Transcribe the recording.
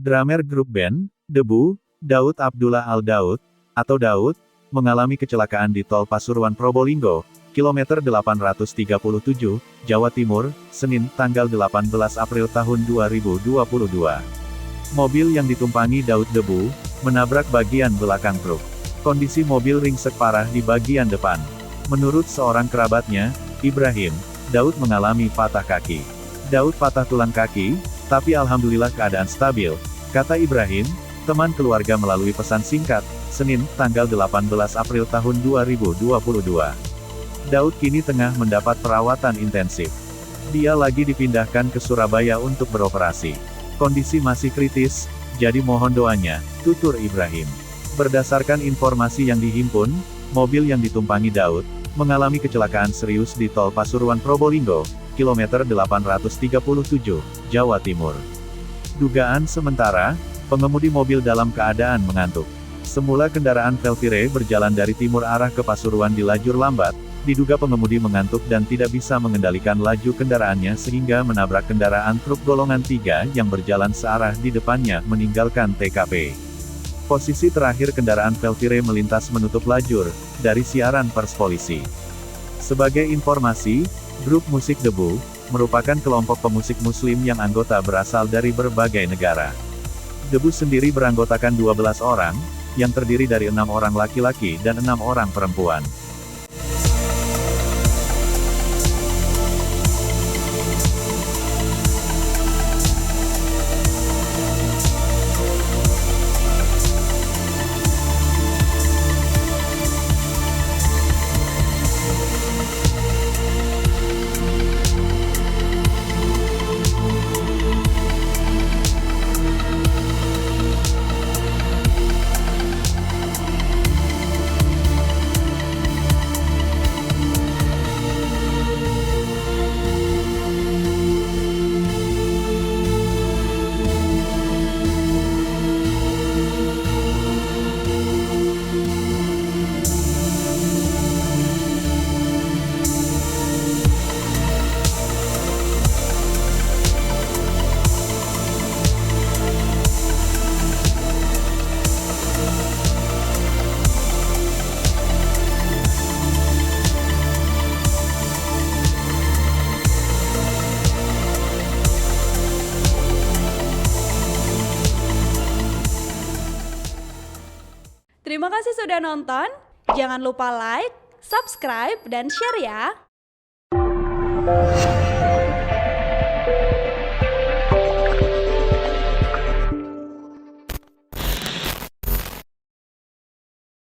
Drummer grup band, Debu, Daud Abdullah Al-Daud, atau Daud, mengalami kecelakaan di Tol Pasuruan Probolinggo, kilometer 837, Jawa Timur, Senin, tanggal 18 April tahun 2022. Mobil yang ditumpangi Daud Debu, menabrak bagian belakang truk. Kondisi mobil ringsek parah di bagian depan. Menurut seorang kerabatnya, Ibrahim, Daud mengalami patah kaki. Daud patah tulang kaki, tapi alhamdulillah keadaan stabil, kata Ibrahim, teman keluarga melalui pesan singkat, Senin, tanggal 18 April tahun 2022. Daud kini tengah mendapat perawatan intensif. Dia lagi dipindahkan ke Surabaya untuk beroperasi. Kondisi masih kritis, jadi mohon doanya, tutur Ibrahim. Berdasarkan informasi yang dihimpun, mobil yang ditumpangi Daud, mengalami kecelakaan serius di Tol Pasuruan Probolinggo, kilometer 837, Jawa Timur. Dugaan sementara, pengemudi mobil dalam keadaan mengantuk. Semula kendaraan Velvire berjalan dari timur arah ke Pasuruan di lajur lambat, diduga pengemudi mengantuk dan tidak bisa mengendalikan laju kendaraannya sehingga menabrak kendaraan truk golongan 3 yang berjalan searah di depannya meninggalkan TKP. Posisi terakhir kendaraan Velvire melintas menutup lajur, dari siaran pers polisi. Sebagai informasi, grup musik Debu, merupakan kelompok pemusik muslim yang anggota berasal dari berbagai negara. Debu sendiri beranggotakan 12 orang, yang terdiri dari 6 orang laki-laki dan 6 orang perempuan. Terima kasih sudah nonton, jangan lupa like, subscribe, dan share ya!